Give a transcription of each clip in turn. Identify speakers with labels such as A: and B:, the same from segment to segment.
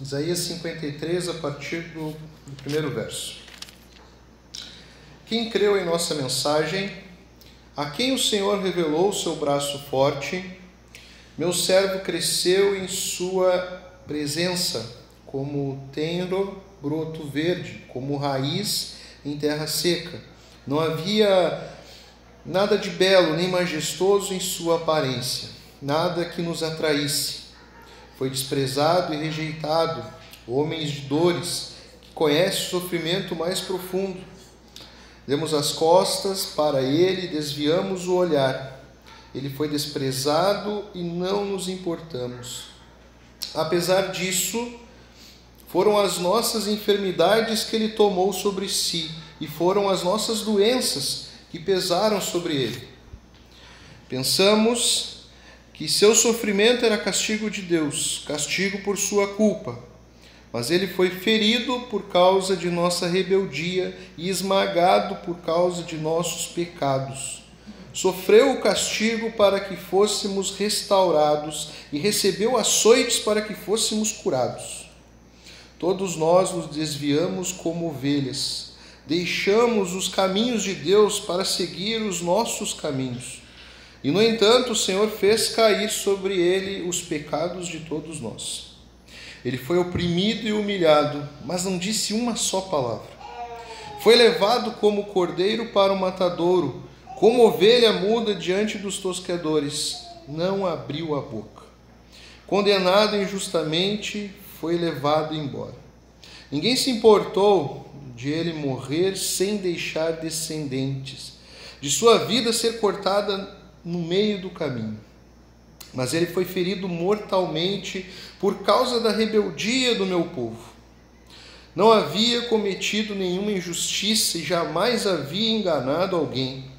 A: Isaías 53, a partir do primeiro verso. Quem creu em nossa mensagem, a quem o Senhor revelou o seu braço forte, meu servo cresceu em sua presença, como tenro broto verde, como raiz em terra seca. Não havia nada de belo nem majestoso em sua aparência, nada que nos atraísse. Foi desprezado e rejeitado, homens de dores, que conhece o sofrimento mais profundo. Demos as costas para ele e desviamos o olhar. Ele foi desprezado e não nos importamos. Apesar disso, foram as nossas enfermidades que ele tomou sobre si, e foram as nossas doenças que pesaram sobre ele. Pensamos que seu sofrimento era castigo de Deus, castigo por sua culpa. Mas ele foi ferido por causa de nossa rebeldia e esmagado por causa de nossos pecados. Sofreu o castigo para que fôssemos restaurados e recebeu açoites para que fôssemos curados. Todos nós nos desviamos como ovelhas, deixamos os caminhos de Deus para seguir os nossos caminhos. E, no entanto, o Senhor fez cair sobre ele os pecados de todos nós. Ele foi oprimido e humilhado, mas não disse uma só palavra. Foi levado como cordeiro para o matadouro, como ovelha muda diante dos tosquedores, não abriu a boca. Condenado injustamente, foi levado embora. Ninguém se importou de ele morrer sem deixar descendentes, de sua vida ser cortada no meio do caminho. Mas ele foi ferido mortalmente por causa da rebeldia do meu povo. Não havia cometido nenhuma injustiça e jamais havia enganado alguém.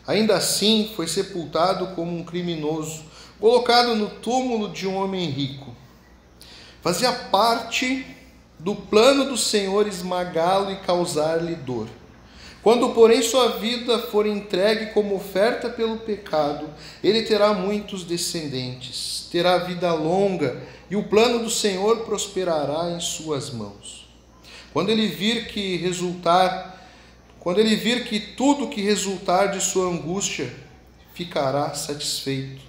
A: Ainda assim, foi sepultado como um criminoso, colocado no túmulo de um homem rico. Fazia parte do plano do Senhor esmagá-lo e causar-lhe dor. Quando, porém, sua vida for entregue como oferta pelo pecado, ele terá muitos descendentes, terá vida longa, e o plano do Senhor prosperará em suas mãos. Quando ele vir que tudo que resultar de sua angústia, ficará satisfeito.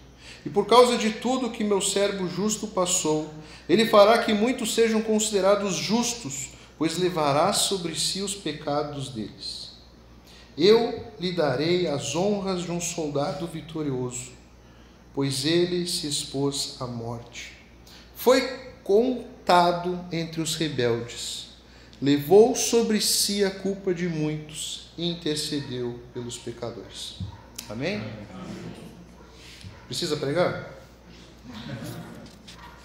A: E por causa de tudo que meu servo justo passou, ele fará que muitos sejam considerados justos, pois levará sobre si os pecados deles. Eu lhe darei as honras de um soldado vitorioso, pois ele se expôs à morte. Foi contado entre os rebeldes, levou sobre si a culpa de muitos e intercedeu pelos pecadores. Amém? Precisa pregar?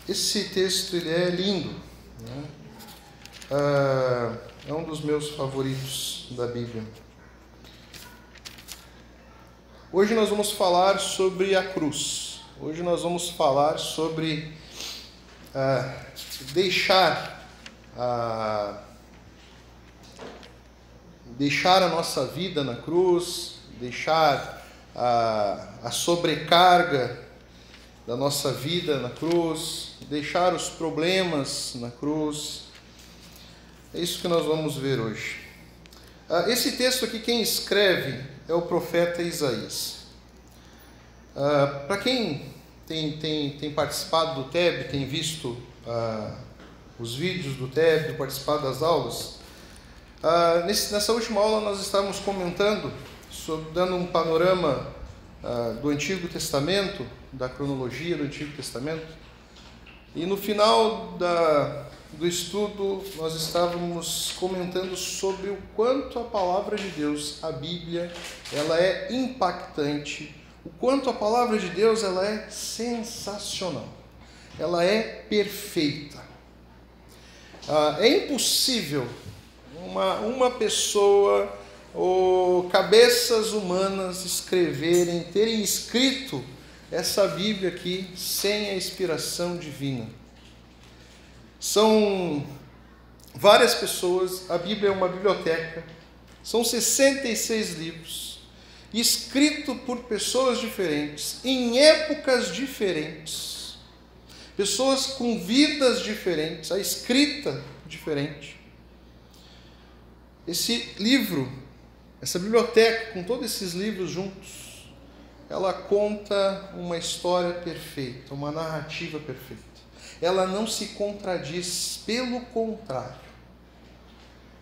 A: Esse texto ele é lindo, né? É um dos meus favoritos da Bíblia. Hoje nós vamos falar sobre a cruz. Hoje nós vamos falar sobre deixar a nossa vida na cruz, deixar a sobrecarga da nossa vida na cruz, deixar os problemas na cruz. É isso que nós vamos ver hoje. Esse texto aqui, quem escreve é o profeta Isaías. Para quem tem participado do TEB, tem visto os vídeos do TEB, participado das aulas, nessa última aula nós estávamos comentando, dando um panorama do Antigo Testamento, da cronologia do Antigo Testamento, e no final do estudo nós estávamos comentando sobre o quanto a palavra de Deus, a Bíblia, ela é impactante, o quanto a palavra de Deus ela é sensacional, ela é perfeita. É impossível uma pessoa ou cabeças humanas terem escrito essa Bíblia aqui sem a inspiração divina. São várias pessoas, a Bíblia é uma biblioteca, são 66 livros, escrito por pessoas diferentes, em épocas diferentes, pessoas com vidas diferentes, a escrita diferente. Esse livro, essa biblioteca com todos esses livros juntos, ela conta uma história perfeita, uma narrativa perfeita. Ela não se contradiz, pelo contrário.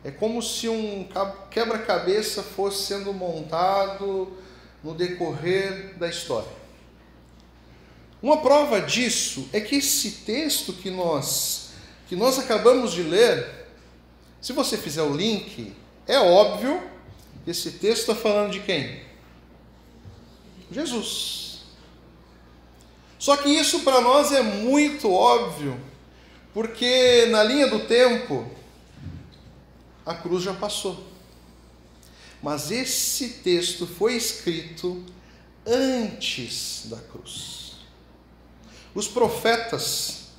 A: É como se um quebra-cabeça fosse sendo montado no decorrer da história. Uma prova disso é que esse texto que nós acabamos de ler, se você fizer o link, é óbvio que esse texto está falando de quem? Jesus. Só que isso para nós é muito óbvio, porque na linha do tempo, a cruz já passou. Mas esse texto foi escrito antes da cruz. Os profetas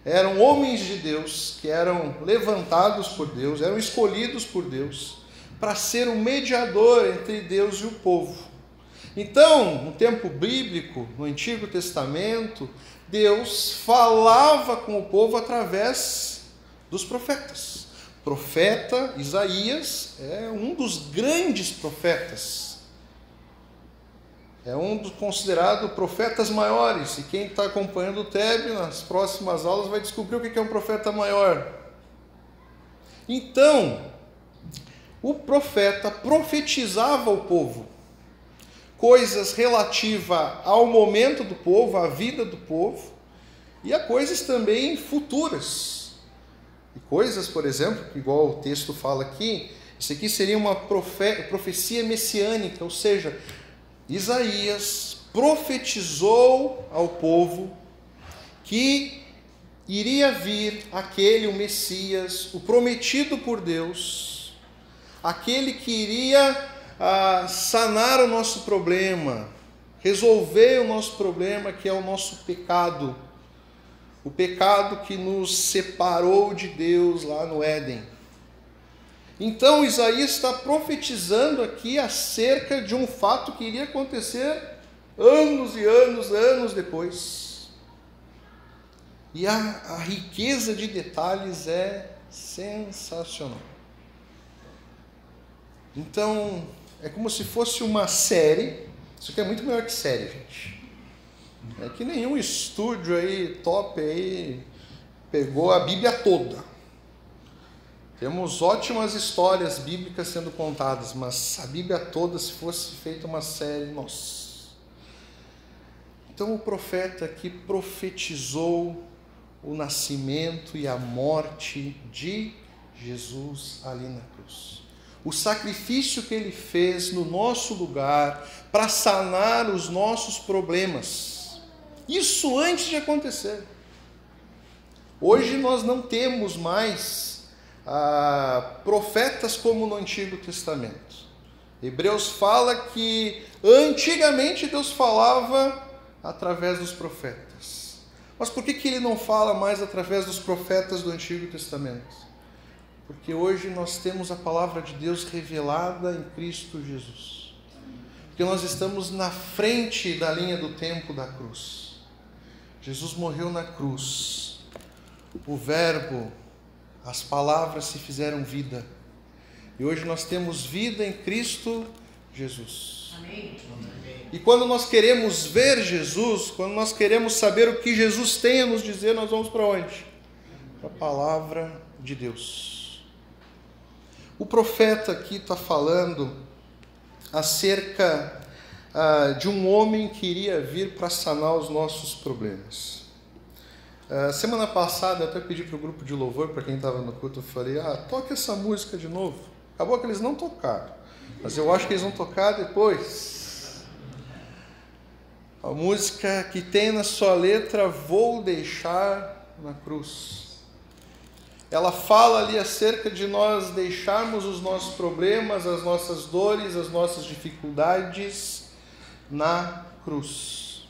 A: eram homens de Deus que eram levantados por Deus, eram escolhidos por Deus para ser o mediador entre Deus e o povo. Então, no tempo bíblico, no Antigo Testamento, Deus falava com o povo através dos profetas. O profeta Isaías é um dos grandes profetas. É um dos considerados profetas maiores. E quem está acompanhando o TEB nas próximas aulas vai descobrir o que é um profeta maior. Então, o profeta profetizava ao povo coisas relativas ao momento do povo, à vida do povo, e a coisas também futuras. E coisas, por exemplo, igual o texto fala aqui, isso aqui seria uma profecia messiânica, ou seja, Isaías profetizou ao povo que iria vir aquele, o Messias, o prometido por Deus, aquele que iria sanar o nosso problema, resolver o nosso problema, que é o nosso pecado, o pecado que nos separou de Deus lá no Éden. Então Isaías está profetizando aqui acerca de um fato que iria acontecer anos e anos depois. E a riqueza de detalhes é sensacional. Então, é como se fosse uma série. Isso aqui é muito melhor que série, gente. É que nenhum estúdio aí, top aí, pegou a Bíblia toda. Temos ótimas histórias bíblicas sendo contadas, mas a Bíblia toda, se fosse feita uma série, nossa. Então o profeta aqui profetizou o nascimento e a morte de Jesus ali na cruz. O sacrifício que ele fez no nosso lugar para sanar os nossos problemas. Isso antes de acontecer. Hoje nós não temos mais profetas como no Antigo Testamento. Hebreus fala que antigamente Deus falava através dos profetas. Mas por que ele não fala mais através dos profetas do Antigo Testamento? Porque hoje nós temos a palavra de Deus revelada em Cristo Jesus. Porque nós estamos na frente da linha do tempo da cruz. Jesus morreu na cruz. O Verbo, as palavras se fizeram vida. E hoje nós temos vida em Cristo Jesus. Amém. E quando nós queremos ver Jesus, quando nós queremos saber o que Jesus tem a nos dizer, nós vamos para onde? Para a palavra de Deus. O profeta aqui está falando acerca de um homem que iria vir para sanar os nossos problemas. Semana passada eu até pedi para o grupo de louvor, para quem estava no culto, eu falei, toque essa música de novo. Acabou que eles não tocaram, mas eu acho que eles vão tocar depois. A música que tem na sua letra, vou deixar na cruz. Ela fala ali acerca de nós deixarmos os nossos problemas, as nossas dores, as nossas dificuldades na cruz.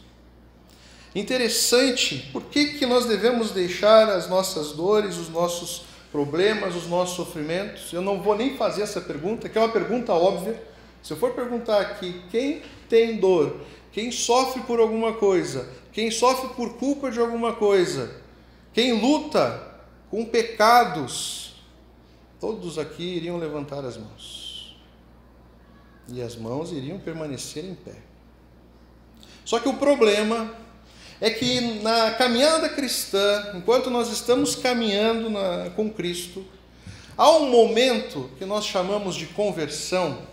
A: Interessante, por que nós devemos deixar as nossas dores, os nossos problemas, os nossos sofrimentos? Eu não vou nem fazer essa pergunta, que é uma pergunta óbvia. Se eu for perguntar aqui, quem tem dor, quem sofre por alguma coisa, quem sofre por culpa de alguma coisa, Quem luta com pecados, todos aqui iriam levantar as mãos. E as mãos iriam permanecer em pé. Só que o problema é que na caminhada cristã, enquanto nós estamos caminhando com Cristo, há um momento que nós chamamos de conversão,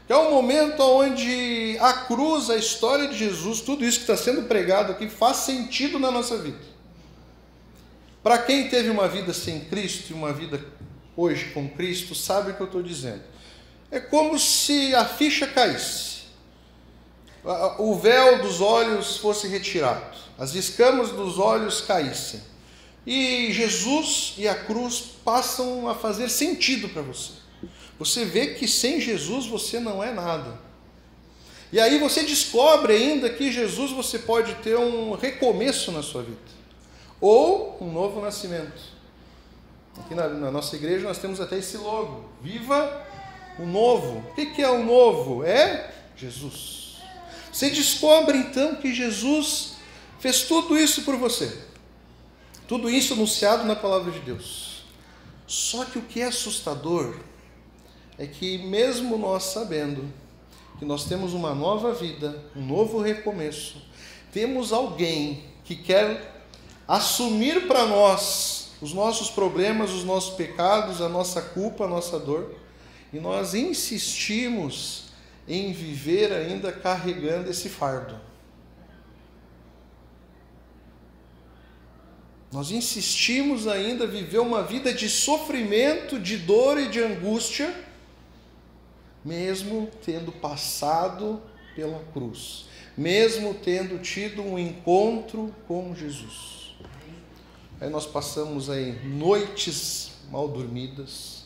A: que é um momento onde a cruz, a história de Jesus, tudo isso que está sendo pregado aqui faz sentido na nossa vida. Para quem teve uma vida sem Cristo e uma vida hoje com Cristo, sabe o que eu estou dizendo. É como se a ficha caísse, o véu dos olhos fosse retirado, as escamas dos olhos caíssem, e Jesus e a cruz passam a fazer sentido para você. Você vê que sem Jesus você não é nada. E aí você descobre ainda que Jesus você pode ter um recomeço na sua vida, ou um novo nascimento. Aqui na nossa igreja nós temos até esse logo: Viva o Novo. O que é o novo? É Jesus. Você descobre então que Jesus fez tudo isso por você. Tudo isso anunciado na palavra de Deus. Só que o que é assustador é que mesmo nós sabendo que nós temos uma nova vida, um novo recomeço, temos alguém que quer assumir para nós os nossos problemas, os nossos pecados, a nossa culpa, a nossa dor, e nós insistimos em viver ainda carregando esse fardo. Nós insistimos ainda em viver uma vida de sofrimento, de dor e de angústia, mesmo tendo passado pela cruz, mesmo tendo tido um encontro com Jesus. Aí nós passamos aí noites mal dormidas,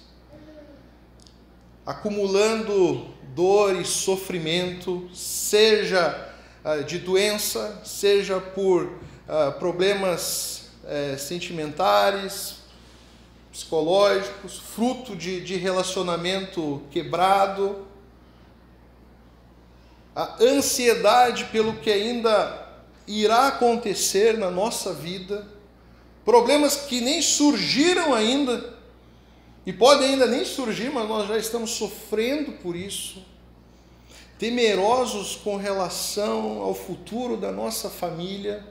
A: acumulando dor e sofrimento, seja de doença, seja por problemas sentimentais, psicológicos, fruto de relacionamento quebrado, a ansiedade pelo que ainda irá acontecer na nossa vida, problemas que nem surgiram ainda, e podem ainda nem surgir, mas nós já estamos sofrendo por isso, temerosos com relação ao futuro da nossa família,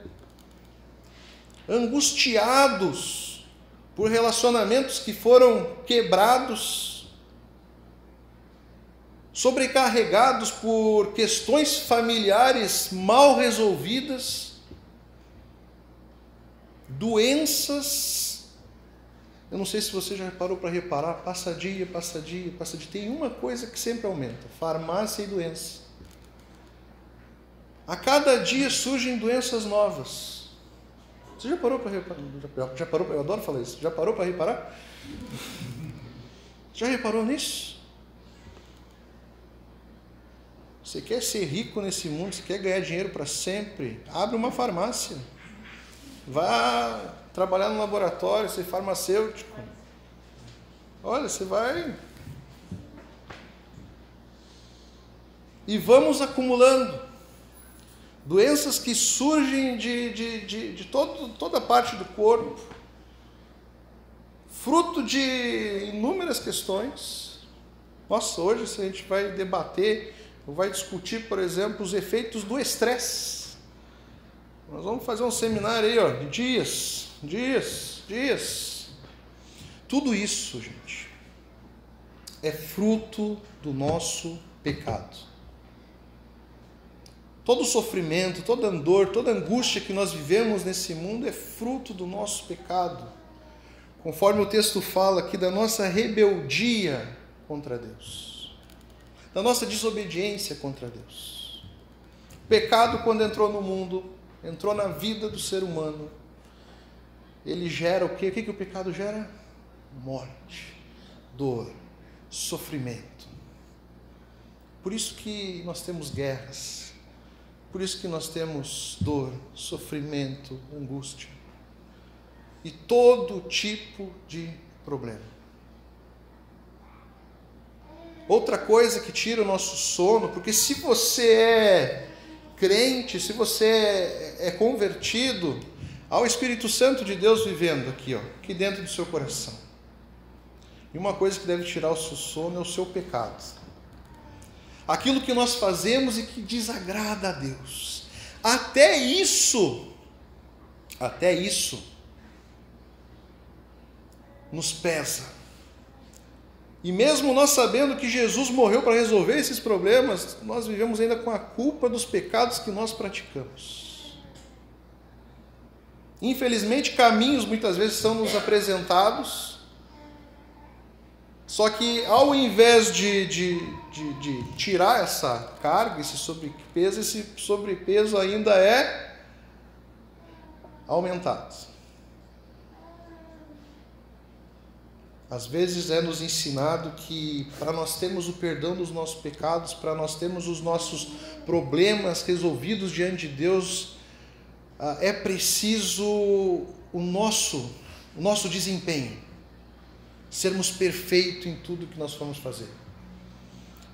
A: angustiados por relacionamentos que foram quebrados, sobrecarregados por questões familiares mal resolvidas, doenças. Eu não sei se você já parou para reparar, passa dia. Tem uma coisa que sempre aumenta: farmácia e doença. A cada dia surgem doenças novas. Você já parou para reparar? Já parou? Eu adoro falar isso. Já parou para reparar? Já reparou nisso? Você quer ser rico nesse mundo, você quer ganhar dinheiro para sempre? Abre uma farmácia. Vá trabalhar no laboratório, ser farmacêutico. Olha, você vai... E vamos acumulando doenças que surgem de toda parte do corpo, fruto de inúmeras questões. Nossa, hoje se a gente vai debater, ou vai discutir, por exemplo, os efeitos do estresse. Nós vamos fazer um seminário aí, ó, de dias. Tudo isso, gente, é fruto do nosso pecado. Todo sofrimento, toda dor, toda angústia que nós vivemos nesse mundo é fruto do nosso pecado. Conforme o texto fala aqui, da nossa rebeldia contra Deus, da nossa desobediência contra Deus. O pecado, quando entrou no mundo, entrou na vida do ser humano, ele gera o quê? O que o pecado gera? Morte, dor, sofrimento. Por isso que nós temos guerras. Por isso que nós temos dor, sofrimento, angústia e todo tipo de problema. Outra coisa que tira o nosso sono, porque se você é crente, se você é convertido, Há o Espírito Santo de Deus vivendo aqui, aqui dentro do seu coração. E uma coisa que deve tirar o seu sono é o seu pecado. Aquilo que nós fazemos e que desagrada a Deus. Até isso nos pesa. E mesmo nós sabendo que Jesus morreu para resolver esses problemas, nós vivemos ainda com a culpa dos pecados que nós praticamos. Infelizmente, caminhos muitas vezes são nos apresentados, só que ao invés de tirar essa carga, esse sobrepeso ainda é aumentado. Às vezes é nos ensinado que para nós termos o perdão dos nossos pecados, para nós termos os nossos problemas resolvidos diante de Deus, é preciso o nosso desempenho, sermos perfeitos em tudo que nós formos fazer.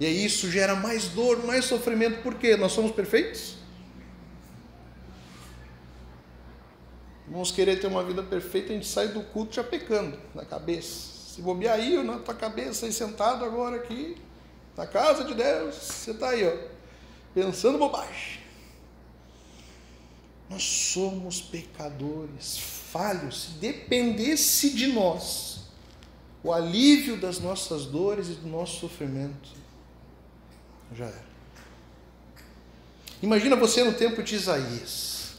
A: E aí isso gera mais dor, mais sofrimento, porque nós somos perfeitos? Vamos querer ter uma vida perfeita, a gente sai do culto já pecando na cabeça. Se bobear aí na tua cabeça, aí sentado agora aqui, na casa de Deus, você está aí, pensando bobagem. Nós somos pecadores, falhos. Se dependesse de nós, o alívio das nossas dores e do nosso sofrimento, já era. Imagina você no tempo de Isaías.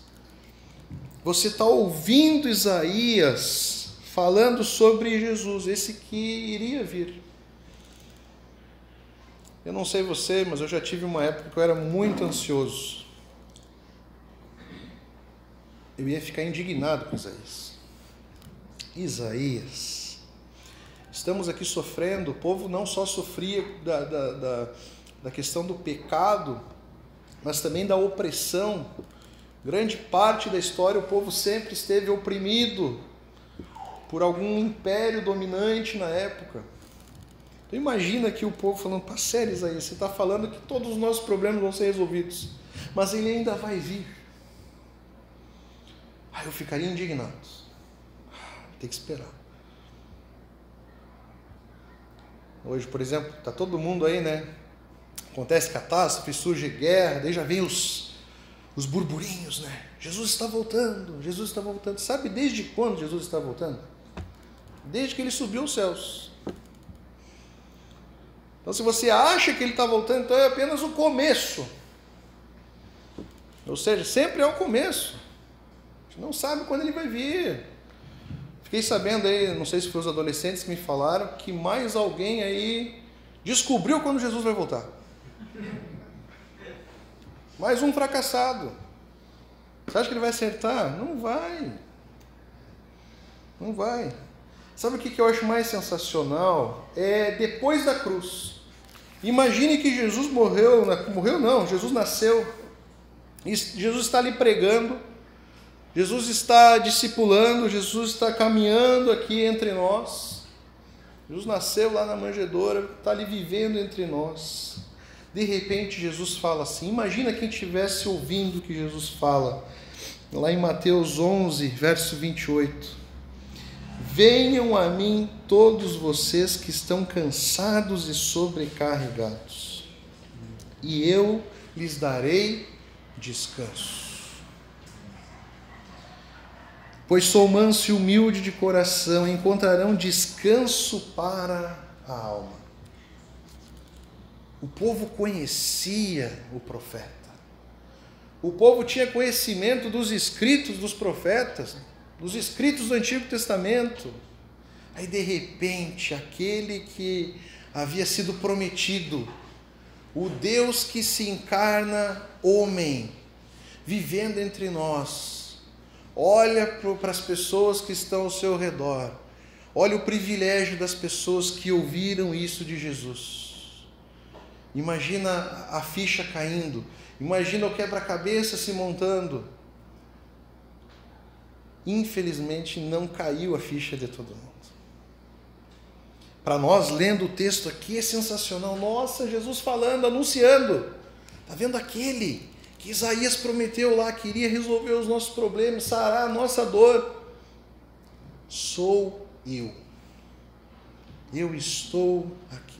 A: Você está ouvindo Isaías falando sobre Jesus, esse que iria vir. Eu não sei você, mas eu já tive uma época que eu era muito ansioso. Eu ia ficar indignado com Isaías. Isaías. Estamos aqui sofrendo, o povo não só sofria da questão do pecado, mas também da opressão. Grande parte da história o povo sempre esteve oprimido por algum império dominante na época. Então imagina aqui o povo falando, pá, sério Isaías, você está falando que todos os nossos problemas vão ser resolvidos, mas ele ainda vai vir. Eu ficaria indignado. Tem que esperar. Hoje, por exemplo, está todo mundo aí, né? Acontece catástrofe, surge guerra, daí já vem os burburinhos, né? Jesus está voltando, Jesus está voltando. Sabe desde quando Jesus está voltando? Desde que ele subiu aos céus. Então, se você acha que ele está voltando, então é apenas o começo. Ou seja, sempre é o começo. A gente não sabe quando ele vai vir. Fiquei sabendo aí, não sei se foi os adolescentes que me falaram, que mais alguém aí descobriu quando Jesus vai voltar. Mais um fracassado. Você acha que ele vai acertar? Não vai. Não vai. Sabe o que eu acho mais sensacional? É depois da cruz. Imagine que Jesus Jesus nasceu. Jesus está ali pregando. Jesus está discipulando, Jesus está caminhando aqui entre nós. Jesus nasceu lá na manjedoura, está ali vivendo entre nós. De repente Jesus fala assim, imagina quem estivesse ouvindo o que Jesus fala, lá em Mateus 11, verso 28. Venham a mim todos vocês que estão cansados e sobrecarregados, e eu lhes darei descanso. Pois sou manso e humilde de coração, encontrarão descanso para a alma. O povo conhecia o profeta. O povo tinha conhecimento dos escritos dos profetas, dos escritos do Antigo Testamento. Aí, de repente, aquele que havia sido prometido, o Deus que se encarna homem, vivendo entre nós, olha para as pessoas que estão ao seu redor. Olha o privilégio das pessoas que ouviram isso de Jesus. Imagina a ficha caindo. Imagina o quebra-cabeça se montando. Infelizmente, não caiu a ficha de todo mundo. Para nós, lendo o texto aqui, é sensacional. Nossa, Jesus falando, anunciando. Está vendo aquele que Isaías prometeu lá, que iria resolver os nossos problemas, sarar a nossa dor, sou eu. Eu estou aqui.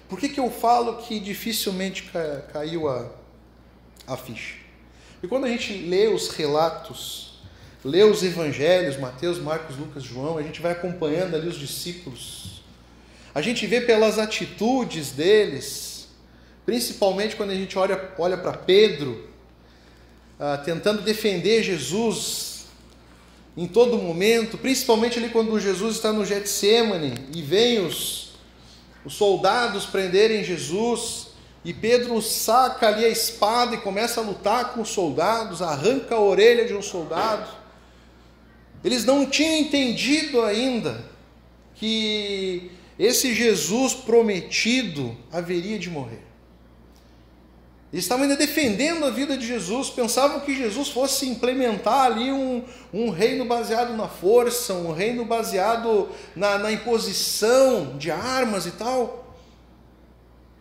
A: Por que eu falo que dificilmente caiu a ficha? Porque quando a gente lê os relatos, lê os evangelhos, Mateus, Marcos, Lucas, João, a gente vai acompanhando ali os discípulos, a gente vê pelas atitudes deles, principalmente quando a gente olha para Pedro, tentando defender Jesus em todo momento, principalmente ali quando Jesus está no Getsêmani e vem os soldados prenderem Jesus, e Pedro saca ali a espada e começa a lutar com os soldados, arranca a orelha de um soldado. Eles não tinham entendido ainda que esse Jesus prometido haveria de morrer. Eles estavam ainda defendendo a vida de Jesus, pensavam que Jesus fosse implementar ali um reino baseado na força, um reino baseado na imposição de armas e tal.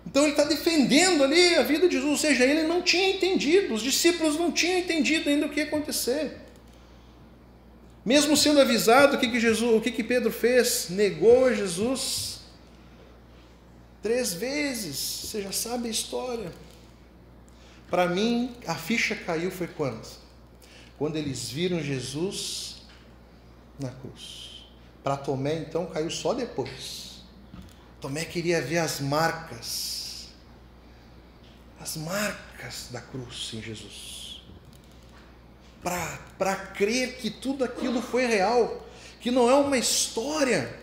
A: Então ele está defendendo ali a vida de Jesus, ou seja, ele não tinha entendido, os discípulos não tinham entendido ainda o que ia acontecer. Mesmo sendo avisado, o que Pedro fez? Negou Jesus 3 vezes, você já sabe a história. Para mim, a ficha caiu foi quando? Quando eles viram Jesus na cruz. Para Tomé, então, caiu só depois. Tomé queria ver as marcas da cruz em Jesus. Para crer que tudo aquilo foi real, que não é uma história.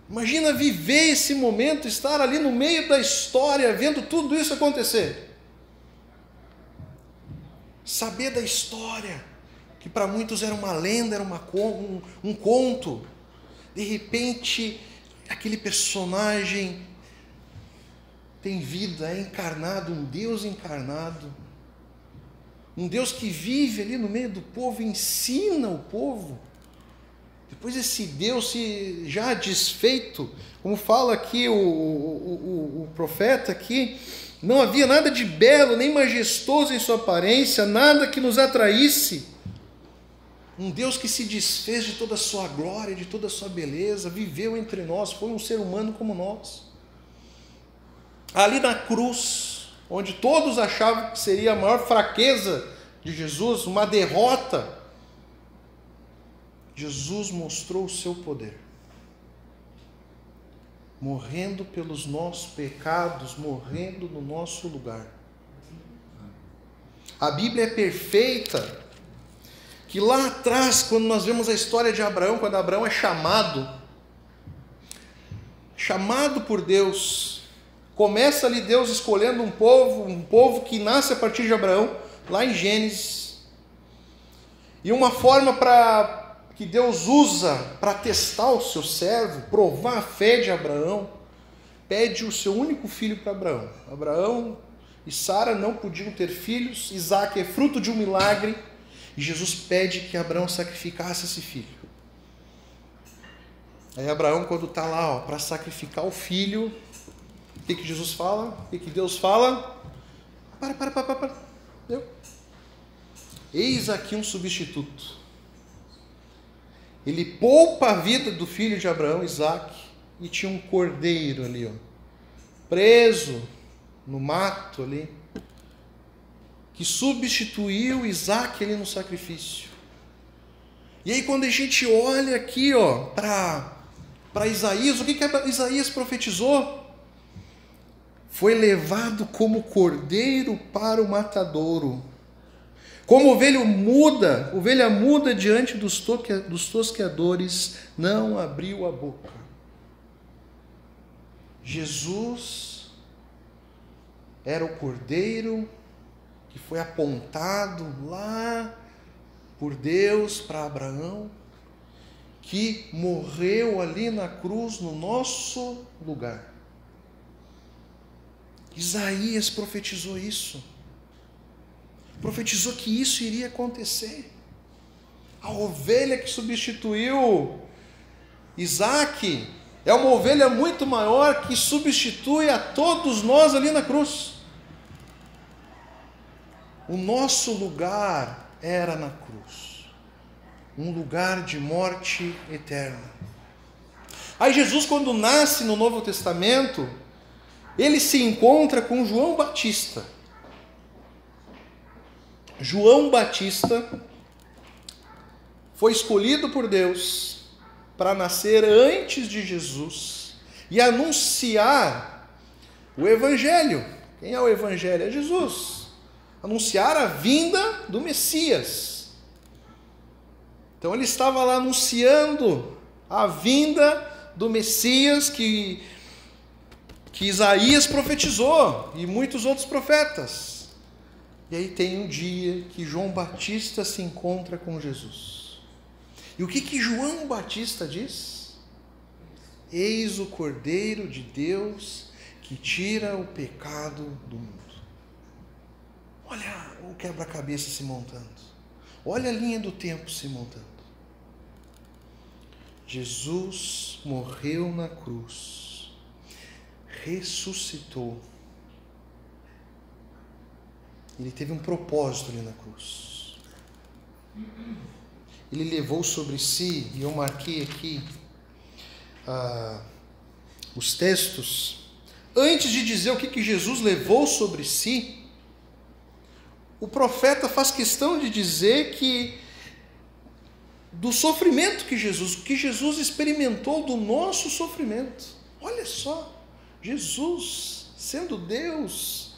A: Imagina viver esse momento, estar ali no meio da história, vendo tudo isso acontecer. Saber da história, que para muitos era uma lenda, era um conto. De repente, aquele personagem tem vida, é encarnado, um Deus encarnado. Um Deus que vive ali no meio do povo, ensina o povo. Depois esse Deus já desfeito, como fala aqui o profeta aqui, não havia nada de belo, nem majestoso em sua aparência, nada que nos atraísse. Um Deus que se desfez de toda a sua glória, de toda a sua beleza, viveu entre nós, foi um ser humano como nós. Ali na cruz, onde todos achavam que seria a maior fraqueza de Jesus, uma derrota, Jesus mostrou o seu poder, morrendo pelos nossos pecados, morrendo no nosso lugar. A Bíblia é perfeita, que lá atrás, quando nós vemos a história de Abraão, quando Abraão é chamado por Deus, começa ali Deus escolhendo um povo que nasce a partir de Abraão, lá em Gênesis, e uma forma que Deus usa para testar o seu servo, provar a fé de Abraão, pede o seu único filho para Abraão. Abraão e Sara não podiam ter filhos, Isaac é fruto de um milagre, e Jesus pede que Abraão sacrificasse esse filho. Aí Abraão, quando está lá para sacrificar o filho, o que Jesus fala? O que Deus fala? Para. Deu? Eis aqui um substituto. Ele poupa a vida do filho de Abraão, Isaac, e tinha um cordeiro ali, preso no mato ali, que substituiu Isaac ali no sacrifício. E aí quando a gente olha aqui para Isaías, o que Isaías profetizou? Foi levado como cordeiro para o matadouro. Como ovelha muda diante dos tosqueadores, não abriu a boca. Jesus era o cordeiro que foi apontado lá por Deus para Abraão, que morreu ali na cruz no nosso lugar. Isaías profetizou isso. Profetizou que isso iria acontecer. A ovelha que substituiu Isaac É uma ovelha muito maior que substitui a todos nós ali na cruz. O nosso lugar era na cruz, um lugar de morte eterna. Aí Jesus, quando nasce no Novo Testamento, ele se encontra com João Batista. João Batista foi escolhido por Deus para nascer antes de Jesus e anunciar o Evangelho. Quem é o Evangelho? É Jesus. Anunciar a vinda do Messias. Então ele estava lá anunciando a vinda do Messias que Isaías profetizou e muitos outros profetas. E aí tem um dia que João Batista se encontra com Jesus. E o que João Batista diz? Eis o Cordeiro de Deus que tira o pecado do mundo. Olha o quebra-cabeça se montando. Olha a linha do tempo se montando. Jesus morreu na cruz, ressuscitou. Ele teve um propósito ali na cruz. Ele levou sobre si, e eu marquei aqui os textos. Antes de dizer o que Jesus levou sobre si, o profeta faz questão de dizer que do sofrimento que Jesus experimentou do nosso sofrimento. Olha só, Jesus, sendo Deus,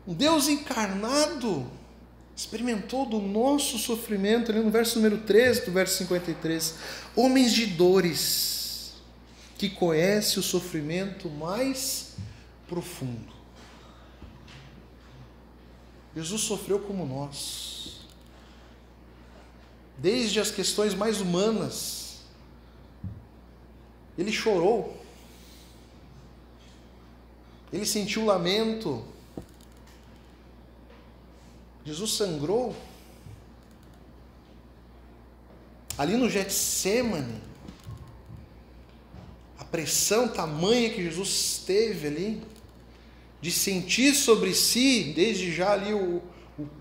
A: um Deus encarnado, experimentou do nosso sofrimento, ali no verso número 13 do verso 53. Homens de dores, que conhece o sofrimento mais profundo. Jesus sofreu como nós. Desde as questões mais humanas, ele chorou, ele sentiu lamento, Jesus sangrou. Ali no Getsêmani, a pressão tamanha que Jesus teve ali, de sentir sobre si, desde já ali o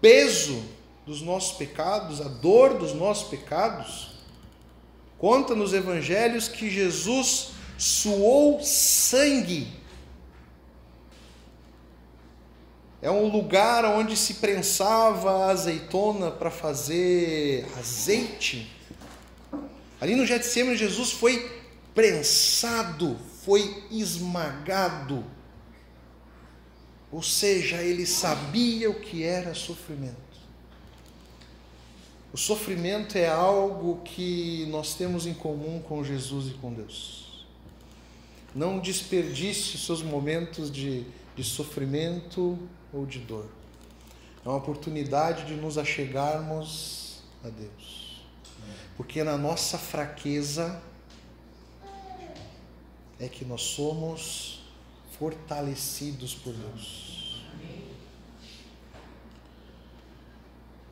A: peso dos nossos pecados, a dor dos nossos pecados. Conta nos evangelhos que Jesus suou sangue. É um lugar onde se prensava a azeitona para fazer azeite. Ali no Getsêmani, Jesus foi prensado, foi esmagado. Ou seja, ele sabia o que era sofrimento. O sofrimento é algo que nós temos em comum com Jesus e com Deus. Não desperdice os seus momentos de sofrimento ou de dor. É uma oportunidade de nos achegarmos a Deus. Porque na nossa fraqueza é que nós somos fortalecidos por Deus.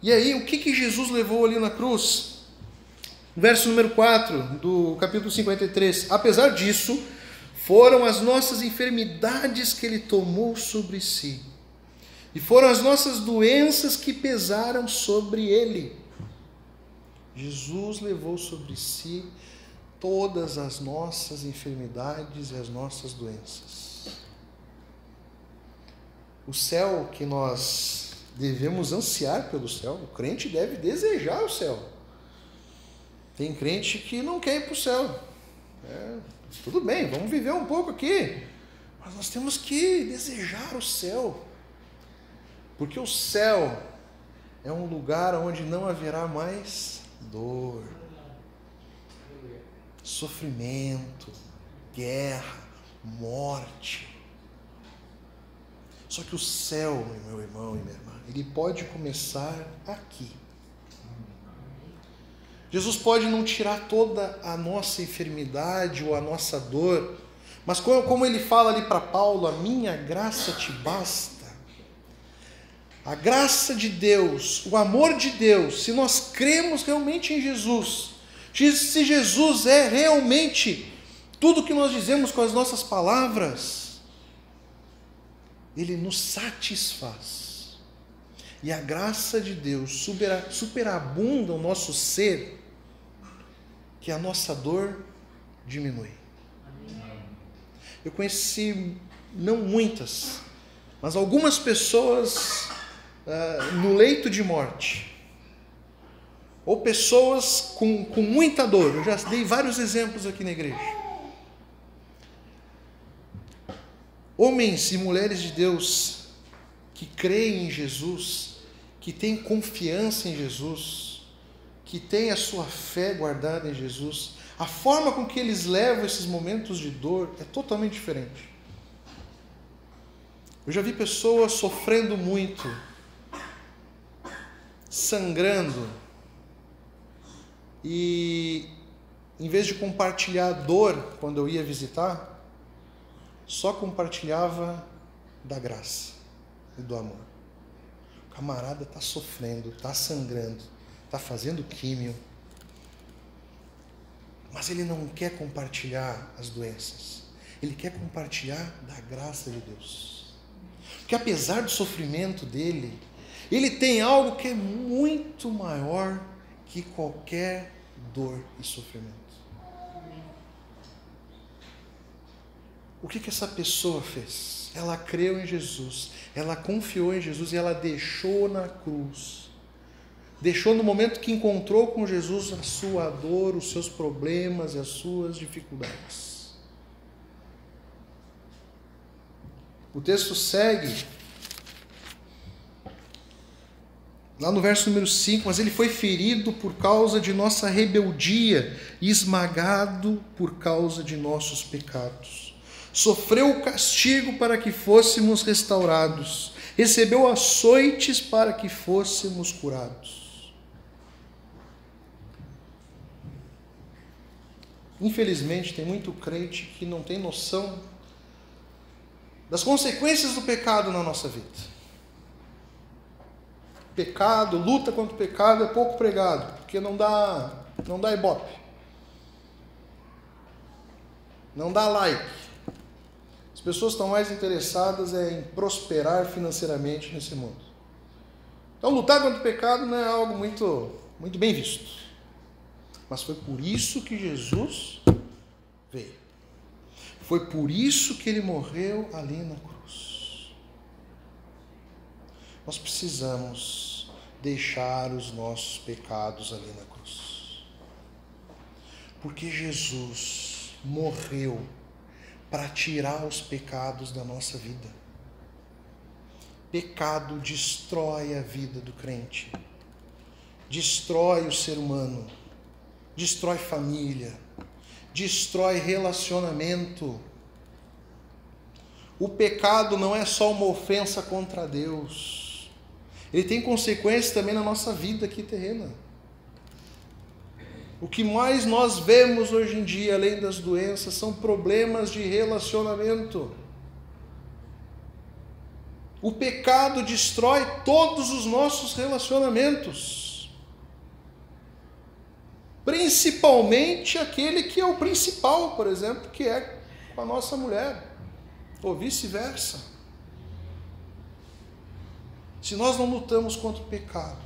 A: E aí, o que Jesus levou ali na cruz? Verso número 4 do capítulo 53. Apesar disso, foram as nossas enfermidades que ele tomou sobre si. E foram as nossas doenças que pesaram sobre ele. Jesus levou sobre si todas as nossas enfermidades e as nossas doenças. O céu que nós devemos ansiar pelo céu, o crente deve desejar o céu. Tem crente que não quer ir para o céu. Tudo bem, vamos viver um pouco aqui, mas nós temos que desejar o céu. Porque o céu é um lugar onde não haverá mais dor, sofrimento, guerra, morte. Só que o céu, meu irmão e minha irmã, ele pode começar aqui. Jesus pode não tirar toda a nossa enfermidade ou a nossa dor, mas como ele fala ali para Paulo, a minha graça te basta. A graça de Deus, o amor de Deus, se nós cremos realmente em Jesus, se Jesus é realmente Tudo que nós dizemos com as nossas palavras, Ele nos satisfaz. E a graça de Deus superabunda o nosso ser, que a nossa dor diminui. Eu conheci, não muitas, mas algumas pessoas no leito de morte, ou pessoas com muita dor. Eu já dei vários exemplos aqui na igreja. Homens e mulheres de Deus que creem em Jesus, que têm confiança em Jesus, que têm a sua fé guardada em Jesus, a forma com que eles levam esses momentos de dor é totalmente diferente. Eu já vi pessoas sofrendo muito, sangrando, e em vez de compartilhar a dor quando eu ia visitar, só compartilhava da graça e do amor. O camarada está sofrendo, está sangrando, está fazendo químio, mas ele não quer compartilhar as doenças, ele quer compartilhar da graça de Deus. Porque apesar do sofrimento dele, ele tem algo que é muito maior que qualquer dor e sofrimento. O que essa pessoa fez? Ela creu em Jesus, ela confiou em Jesus e ela deixou na cruz. Deixou no momento que encontrou com Jesus a sua dor, os seus problemas e as suas dificuldades. O texto segue, lá no verso número 5, mas ele foi ferido por causa de nossa rebeldia e esmagado por causa de nossos pecados. Sofreu o castigo para que fôssemos restaurados, recebeu açoites para que fôssemos curados. Infelizmente, tem muito crente que não tem noção das consequências do pecado na nossa vida. Pecado, luta contra o pecado é pouco pregado, porque não dá ibope, não dá like. As pessoas estão mais interessadas em prosperar financeiramente nesse mundo. Então, lutar contra o pecado não é algo muito bem visto. Mas foi por isso que Jesus veio. Foi por isso que ele morreu ali na cruz. Nós precisamos deixar os nossos pecados ali na cruz. Porque Jesus morreu para tirar os pecados da nossa vida. Pecado destrói a vida do crente, destrói o ser humano, destrói família, destrói relacionamento. O pecado não é só uma ofensa contra Deus, ele tem consequências também na nossa vida aqui terrena. O que mais nós vemos hoje em dia, além das doenças, são problemas de relacionamento. O pecado destrói todos os nossos relacionamentos. Principalmente aquele que é o principal, por exemplo, que é com a nossa mulher, ou vice-versa. Se nós não lutamos contra o pecado,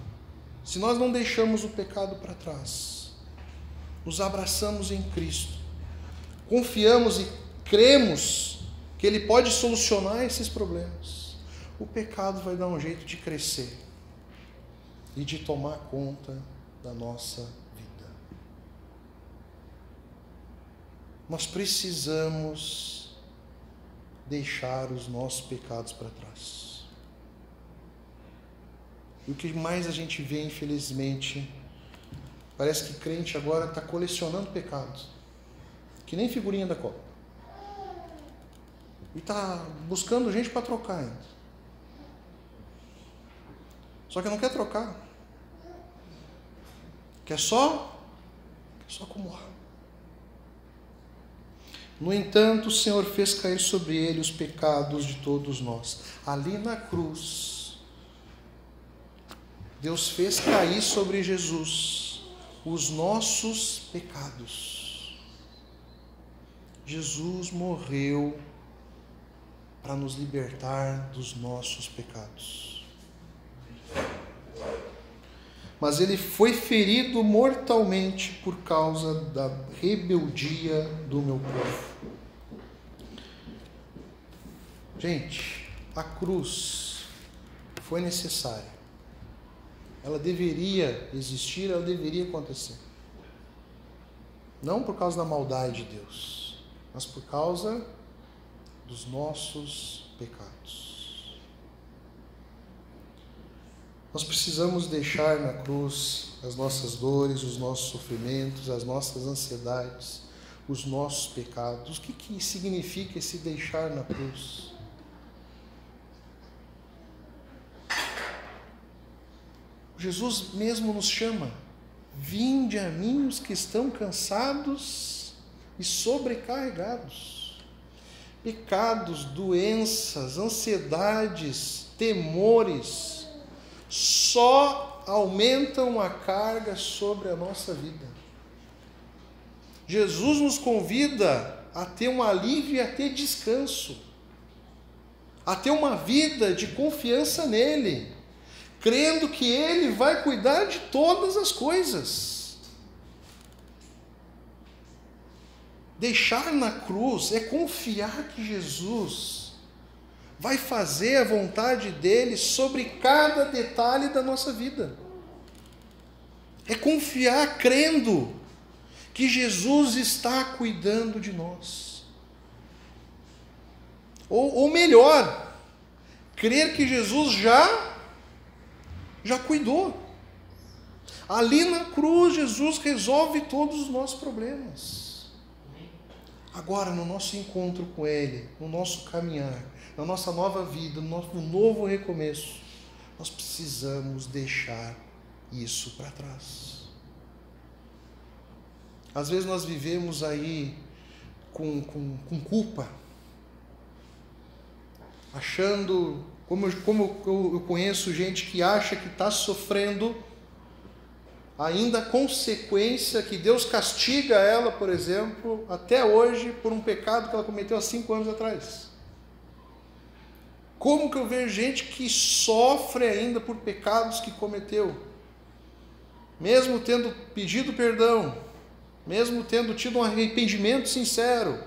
A: se nós não deixamos o pecado para trás, nos abraçamos em Cristo, confiamos e cremos que Ele pode solucionar esses problemas, o pecado vai dar um jeito de crescer e de tomar conta da nossa vida. Nós precisamos deixar os nossos pecados para trás. E o que mais a gente vê, infelizmente, parece que crente agora está colecionando pecados, que nem figurinha da Copa. E está buscando gente para trocar ainda. Só que não quer trocar. Quer só acumular. No entanto, o Senhor fez cair sobre ele os pecados de todos nós. Ali na cruz, Deus fez cair sobre Jesus os nossos pecados. Jesus morreu para nos libertar dos nossos pecados. Mas ele foi ferido mortalmente por causa da rebeldia do meu povo. Gente, a cruz foi necessária. Ela deveria existir, ela deveria acontecer. Não por causa da maldade de Deus, mas por causa dos nossos pecados. Nós precisamos deixar na cruz as nossas dores, os nossos sofrimentos, as nossas ansiedades, os nossos pecados. O que significa esse deixar na cruz? Jesus mesmo nos chama: vinde a mim os que estão cansados e sobrecarregados. Pecados, doenças, ansiedades, temores só aumentam a carga sobre a nossa vida. Jesus nos convida a ter um alívio e a ter descanso, a ter uma vida de confiança nele, crendo que ele vai cuidar de todas as coisas. Deixar na cruz é confiar que Jesus vai fazer a vontade dele sobre cada detalhe da nossa vida. É confiar crendo que Jesus está cuidando de nós. Ou melhor, crer que Jesus já cuidou. Ali na cruz, Jesus resolve todos os nossos problemas. Agora, no nosso encontro com Ele, no nosso caminhar, na nossa nova vida, no nosso novo recomeço, nós precisamos deixar isso para trás. Às vezes nós vivemos aí com culpa, achando, como eu conheço gente que acha que está sofrendo ainda a consequência, que Deus castiga ela, por exemplo, até hoje, por um pecado que ela cometeu há 5 anos atrás. Como que eu vejo gente que sofre ainda por pecados que cometeu, mesmo tendo pedido perdão, mesmo tendo tido um arrependimento sincero,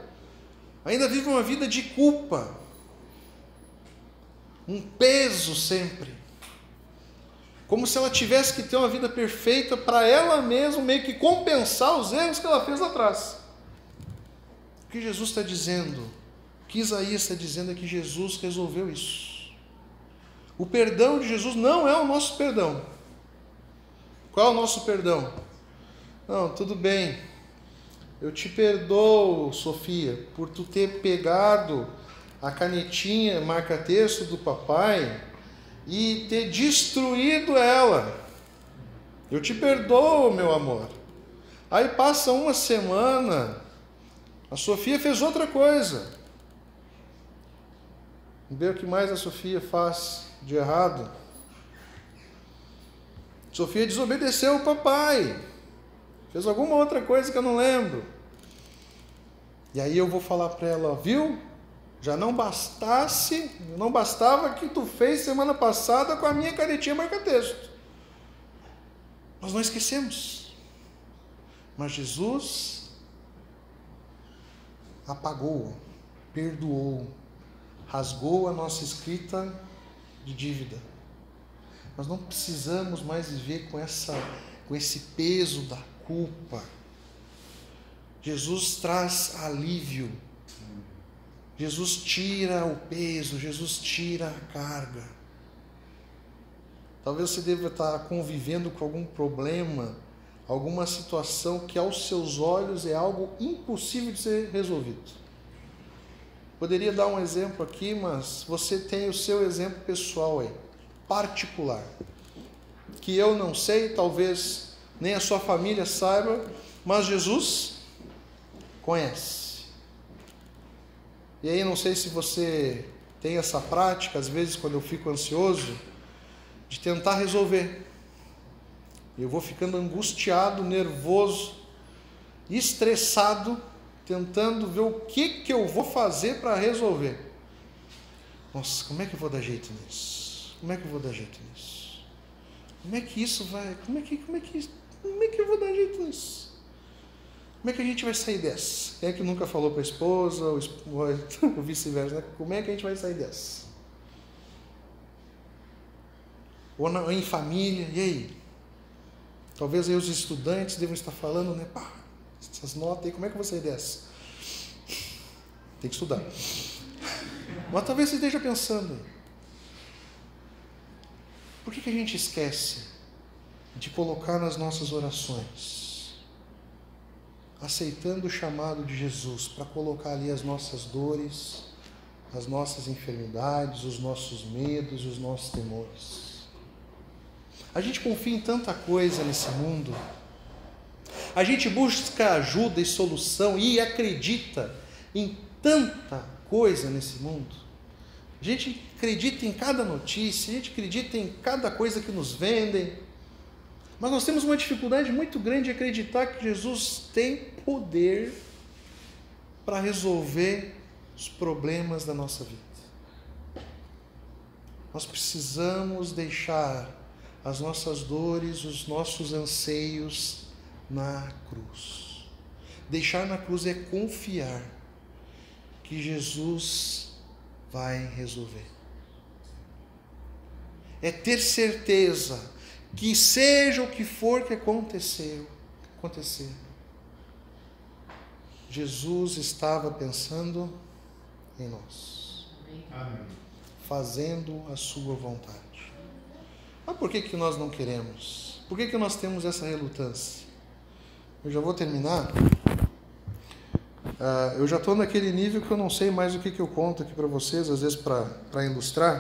A: ainda vive uma vida de culpa, um peso sempre, como se ela tivesse que ter uma vida perfeita para ela mesma meio que compensar os erros que ela fez atrás. O que Jesus está dizendo, o que Isaías está dizendo é que Jesus resolveu isso. O perdão de Jesus não é o nosso perdão. Qual é o nosso perdão? Não, tudo bem, eu te perdoo, Sofia, por tu ter pegado a canetinha marca-texto do papai e ter destruído ela. Eu te perdoo, meu amor. Aí passa uma semana, a Sofia fez outra coisa. Vê o que mais a Sofia faz de errado. Sofia desobedeceu o papai, fez alguma outra coisa que eu não lembro. E aí eu vou falar para ela, viu? Já não bastava que tu fez semana passada com a minha canetinha marca-texto. Nós não esquecemos. Mas Jesus apagou, perdoou, rasgou a nossa escrita de dívida. Nós não precisamos mais viver com esse peso da culpa. Jesus traz alívio. Jesus tira o peso, Jesus tira a carga. Talvez você deva estar convivendo com algum problema, alguma situação que aos seus olhos é algo impossível de ser resolvido. Poderia dar um exemplo aqui, mas você tem o seu exemplo pessoal aí, particular, que eu não sei, talvez nem a sua família saiba, mas Jesus conhece. E aí não sei se você tem essa prática, às vezes quando eu fico ansioso, de tentar resolver. Eu vou ficando angustiado, nervoso, estressado, tentando ver o que eu vou fazer para resolver. Nossa, como é que eu vou dar jeito nisso? Como é que eu vou dar jeito nisso? Como é que isso vai... Como é que eu vou dar jeito nisso? Como é que a gente vai sair dessa? Quem é que nunca falou para a esposa, ou vice-versa, né? Como é que a gente vai sair dessa? Ou em família, e aí? Talvez aí os estudantes devam estar falando, né? Pá, essas notas aí, como é que eu vou sair dessa? Tem que estudar. Mas talvez você esteja pensando, por que a gente esquece de colocar nas nossas orações, aceitando o chamado de Jesus para colocar ali as nossas dores, as nossas enfermidades, os nossos medos, os nossos temores? A gente confia em tanta coisa nesse mundo, a gente busca ajuda e solução e acredita em tanta coisa nesse mundo. A gente acredita em cada notícia, a gente acredita em cada coisa que nos vendem, mas nós temos uma dificuldade muito grande de acreditar que Jesus tem poder para resolver os problemas da nossa vida. Nós precisamos deixar as nossas dores, os nossos anseios na cruz. Deixar na cruz é confiar que Jesus vai resolver. É ter certeza que seja o que for que acontecer, Jesus estava pensando em nós. Amém. Fazendo a sua vontade. Mas por que nós não queremos? Por que nós temos essa relutância? Eu já vou terminar. Eu já estou naquele nível que eu não sei mais o que eu conto aqui para vocês, às vezes para ilustrar.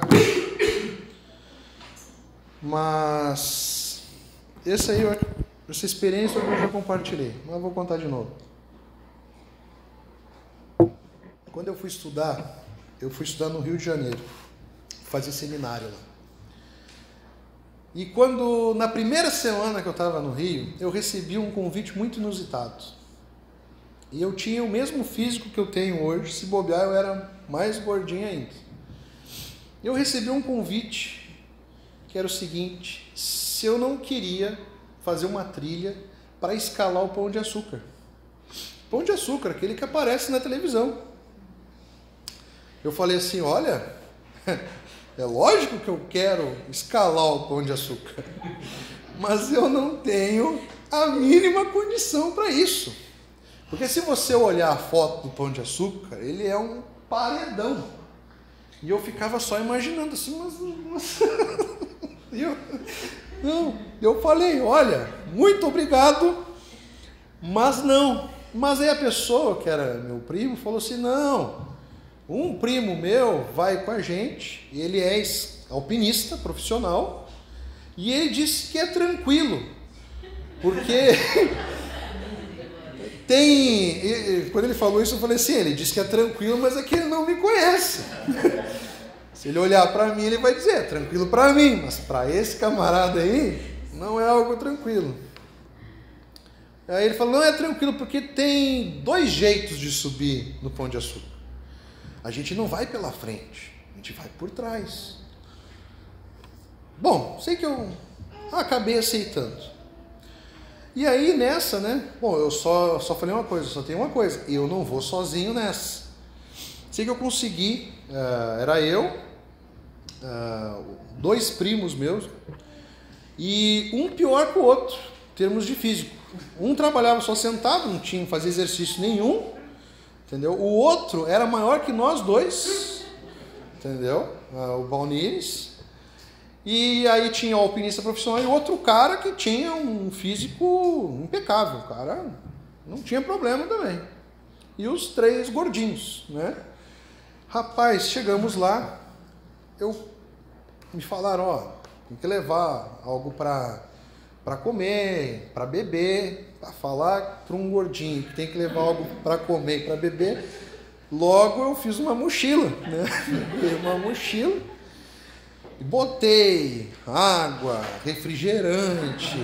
A: Mas essa experiência eu já compartilhei, mas eu vou contar de novo. Quando eu fui estudar no Rio de Janeiro, fazer seminário lá. E quando, na primeira semana que eu estava no Rio, eu recebi um convite muito inusitado. E eu tinha o mesmo físico que eu tenho hoje, se bobear eu era mais gordinho ainda. Eu recebi um convite que era o seguinte: se eu não queria fazer uma trilha para escalar o Pão de Açúcar. Pão de Açúcar, aquele que aparece na televisão. Eu falei assim, olha, é lógico que eu quero escalar o Pão de Açúcar, mas eu não tenho a mínima condição para isso. Porque se você olhar a foto do Pão de Açúcar, ele é um paredão. E eu ficava só imaginando assim, mas... eu falei, olha, muito obrigado, mas não. Mas aí a pessoa, que era meu primo, falou assim, não, um primo meu vai com a gente, ele é alpinista profissional, e ele disse que é tranquilo, porque quando ele falou isso, eu falei assim, ele disse que é tranquilo, mas é que ele não me conhece. Se ele olhar para mim, ele vai dizer, é tranquilo para mim, mas para esse camarada aí, não é algo tranquilo. Aí ele falou, não é tranquilo, porque tem 2 jeitos de subir no Pão de Açúcar. A gente não vai pela frente, a gente vai por trás. Bom, sei que eu acabei aceitando. E aí nessa, né? Bom, eu só falei uma coisa, só tem uma coisa, eu não vou sozinho nessa. Sei que eu consegui, era eu, 2 primos meus, e um pior que o outro, em termos de físico. Um trabalhava só sentado, não fazia exercício nenhum, entendeu? O outro era maior que nós 2, entendeu? O Balnires. E aí tinha o alpinista profissional e outro cara que tinha um físico impecável. O cara não tinha problema também. E os 3 gordinhos, né? Rapaz, chegamos lá, me falaram, ó, tem que levar algo para comer, para beber, para falar para um gordinho que tem que levar algo para comer e para beber. Logo eu fiz uma mochila, né? Uma mochila, botei água, refrigerante,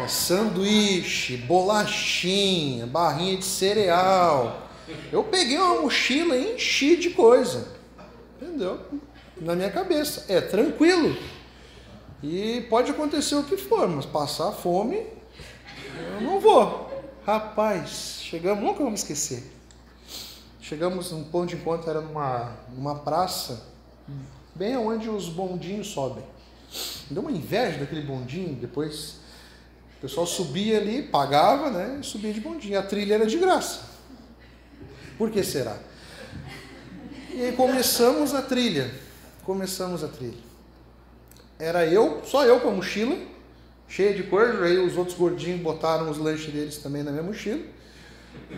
A: sanduíche, bolachinha, barrinha de cereal. Eu peguei uma mochila e enchi de coisa, entendeu? Na minha cabeça, é tranquilo. E pode acontecer o que for, mas passar fome, eu não vou. Rapaz, chegamos, nunca vamos esquecer. Chegamos num ponto de encontro, era numa praça, bem onde os bondinhos sobem. Me deu uma inveja daquele bondinho. Depois o pessoal subia ali, pagava, né? E subia de bondinho. A trilha era de graça. Por que será? E aí começamos a trilha. Era só eu com a mochila, cheia de coisa. Aí os outros gordinhos botaram os lanches deles também na minha mochila.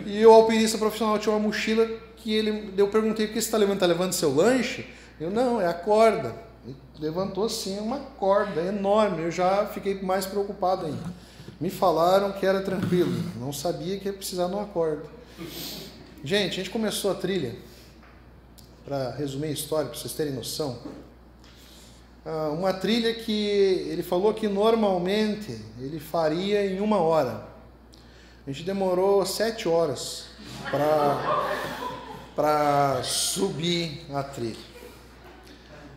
A: E o alpinista profissional tinha uma mochila que eu perguntei: por que você está levando? Está levando seu lanche? Eu: não, é a corda. Ele levantou assim uma corda enorme. Eu já fiquei mais preocupado ainda. Me falaram que era tranquilo, não sabia que ia precisar de uma corda. Gente, a gente começou a trilha, para resumir a história, para vocês terem noção. Uma trilha que ele falou que normalmente ele faria em 1 hora. A gente demorou 7 horas para subir a trilha.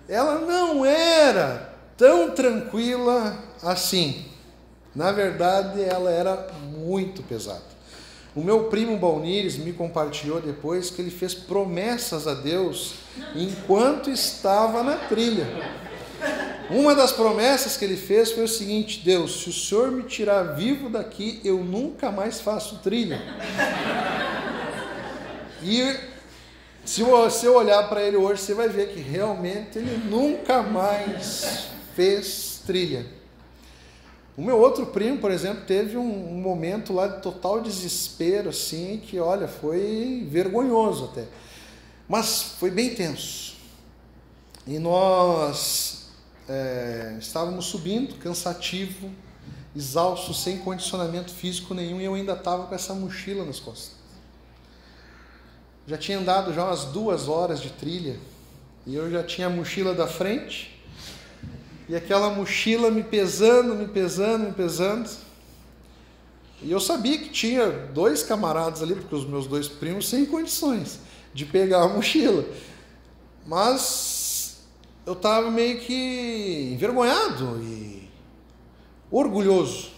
A: Ela não era tão tranquila assim. Na verdade, ela era muito pesada. O meu primo Balnires me compartilhou depois que ele fez promessas a Deus enquanto estava na trilha. Uma das promessas que ele fez foi o seguinte: Deus, se o Senhor me tirar vivo daqui, eu nunca mais faço trilha. E se você olhar para ele hoje, você vai ver que realmente ele nunca mais fez trilha. O meu outro primo, por exemplo, teve um momento lá de total desespero, assim, que, olha, foi vergonhoso até. Mas foi bem tenso. E nós estávamos subindo, cansativo, exausto, sem condicionamento físico nenhum, e eu ainda estava com essa mochila nas costas. Já tinha andado já umas 2 horas de trilha, e eu já tinha a mochila da frente, e aquela mochila me pesando. E eu sabia que tinha 2 camaradas ali, porque os meus 2 primos, sem condições de pegar a mochila. Mas eu estava meio que envergonhado e orgulhoso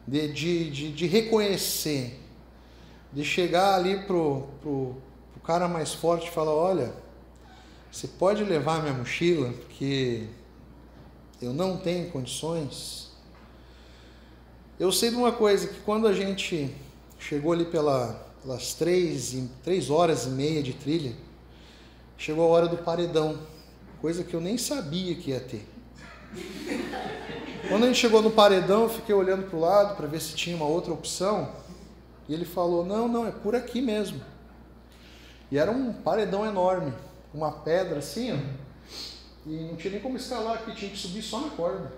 A: de reconhecer, de chegar ali pro cara mais forte e falar: olha, você pode levar minha mochila, porque eu não tenho condições. Eu sei de uma coisa, que quando a gente chegou ali pelas 3 horas e meia de trilha, chegou a hora do paredão, coisa que eu nem sabia que ia ter. Quando a gente chegou no paredão, eu fiquei olhando para o lado para ver se tinha uma outra opção, e ele falou: não, é por aqui mesmo. E era um paredão enorme, uma pedra assim, ó. E não tinha nem como escalar aqui, tinha que subir só na corda.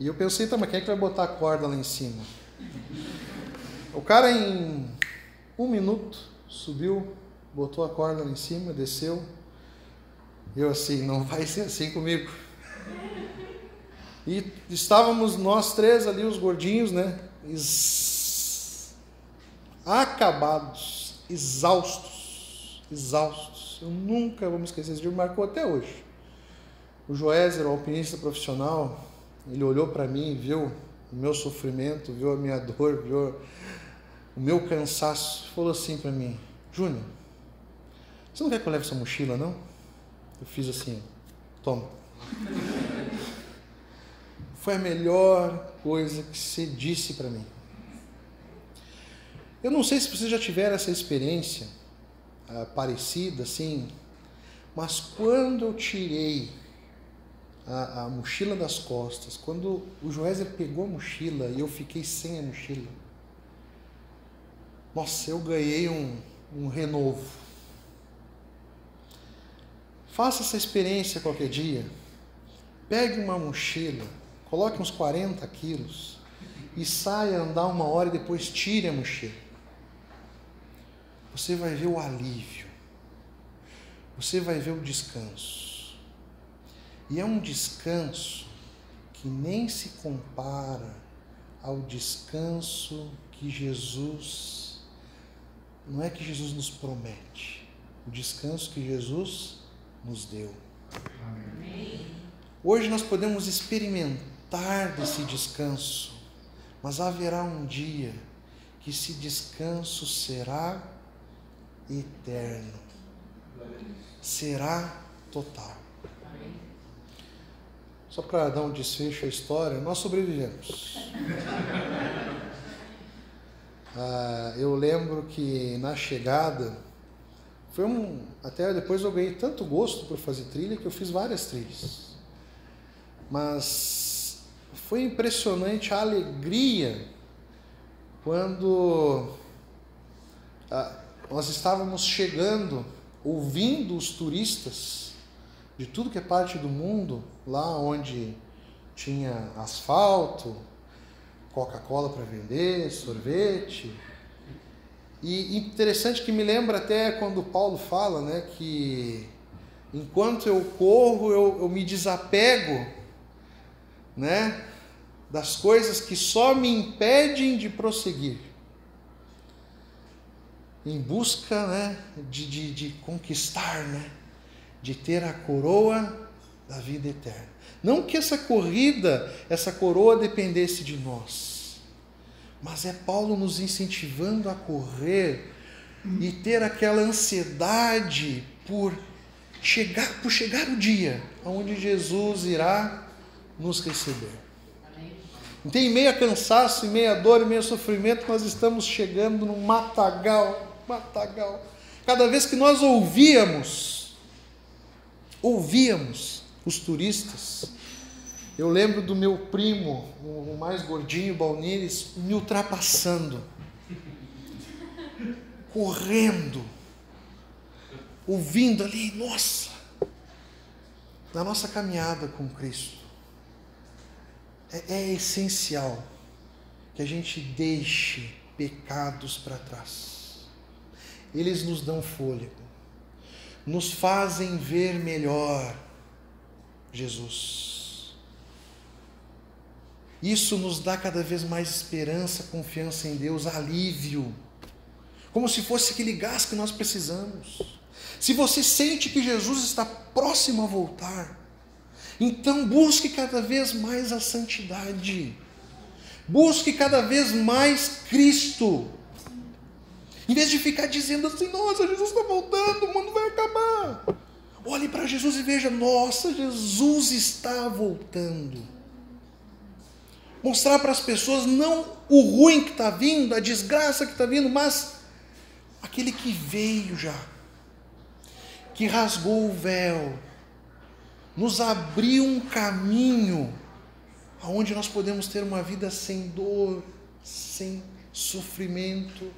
A: E eu pensei: tá, mas quem é que vai botar a corda lá em cima? O cara, em 1 minuto, subiu, botou a corda lá em cima, desceu. E eu assim: não vai ser assim comigo. E estávamos nós 3 ali, os gordinhos, né? Acabados, exaustos. Eu nunca vou me esquecer, esse dia me marcou até hoje. O Joézer, o alpinista profissional, ele olhou para mim, viu o meu sofrimento, viu a minha dor, viu o meu cansaço, falou assim para mim: Júnior, você não quer que eu leve essa mochila, não? Eu fiz assim: toma. Foi a melhor coisa que você disse para mim. Eu não sei se você já tiver essa experiência parecida assim, mas quando eu tirei a mochila das costas, quando o Joézer pegou a mochila e eu fiquei sem a mochila, nossa, eu ganhei um renovo. Faça essa experiência qualquer dia. Pegue uma mochila, coloque uns 40 quilos e saia andar 1 hora e depois tire a mochila. Você vai ver o alívio, você vai ver o descanso. E é um descanso que nem se compara ao descanso que Jesus, não é que Jesus nos promete, o descanso que Jesus nos deu. Amém. Hoje nós podemos experimentar desse descanso, mas haverá um dia que esse descanso será eterno, será total. Só para dar um desfecho à história, nós sobrevivemos. Eu lembro que na chegada, até depois eu ganhei tanto gosto por fazer trilha que eu fiz várias trilhas. Mas foi impressionante a alegria quando nós estávamos chegando, ouvindo os turistas de tudo que é parte do mundo, lá onde tinha asfalto, Coca-Cola para vender, sorvete. E interessante que me lembra até quando Paulo fala, né, que enquanto eu corro, eu me desapego, né, das coisas que só me impedem de prosseguir, em busca, né, de conquistar, né, de ter a coroa da vida eterna. Não que essa corrida, essa coroa dependesse de nós, mas é Paulo nos incentivando a correr e ter aquela ansiedade por chegar o dia onde Jesus irá nos receber. Então, em meio a cansaço, em meio a dor, em meio a sofrimento, nós estamos chegando num matagal. Cada vez que nós ouvíamos os turistas, eu lembro do meu primo, o mais gordinho, Balnires, me ultrapassando, correndo, ouvindo ali, na nossa caminhada com Cristo, é essencial que a gente deixe pecados para trás. Eles nos dão fôlego, nos fazem ver melhor Jesus. Isso nos dá cada vez mais esperança, confiança em Deus, alívio, como se fosse aquele gás que nós precisamos. Se você sente que Jesus está próximo a voltar, então busque cada vez mais a santidade, busque cada vez mais Cristo. Em vez de ficar dizendo assim, nossa, Jesus está voltando, o mundo vai acabar. Olhe para Jesus e veja, nossa, Jesus está voltando. Mostrar para as pessoas não o ruim que está vindo, a desgraça que está vindo, mas aquele que veio já, que rasgou o véu, nos abriu um caminho onde nós podemos ter uma vida sem dor, sem sofrimento.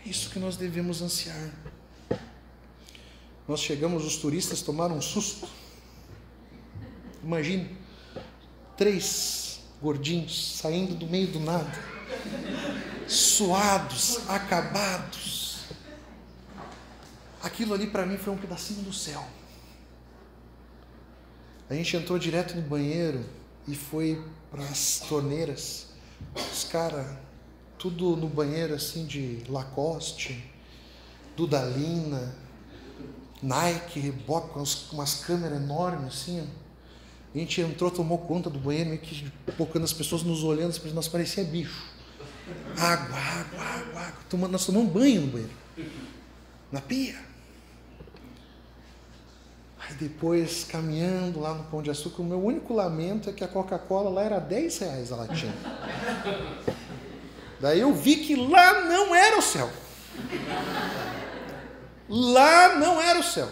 A: Isso que nós devemos ansiar. Nós chegamos, os turistas tomaram um susto. Imagine, 3 gordinhos saindo do meio do nada, suados, acabados. Aquilo ali para mim foi um pedacinho do céu. A gente entrou direto no banheiro e foi para as torneiras. Os caras, tudo no banheiro assim de Lacoste, Dudalina, Nike, Reebok, com umas câmeras enormes assim. A gente entrou, tomou conta do banheiro, meio que focando as pessoas nos olhando, nós parecia bicho. Água. Nós tomamos banho no banheiro, na pia. Aí depois, caminhando lá no Pão de Açúcar, o meu único lamento é que a Coca-Cola lá era R$10 a latinha. Daí eu vi que lá não era o céu. Lá não era o céu.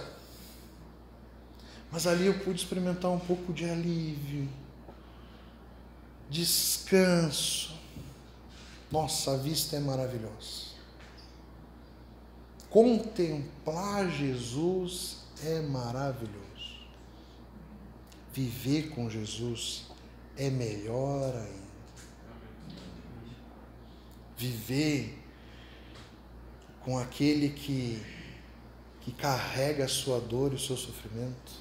A: Mas ali eu pude experimentar um pouco de alívio, descanso. Nossa, a vista é maravilhosa. Contemplar Jesus é maravilhoso. Viver com Jesus é melhor ainda. Viver com aquele que carrega a sua dor e o seu sofrimento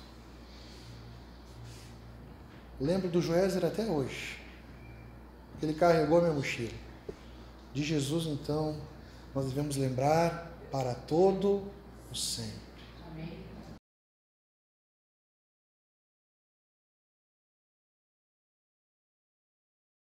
B: Lembro do Joézer até hoje. Ele carregou a minha mochila. De Jesus, então, nós devemos lembrar para todo o sempre.
C: Amém.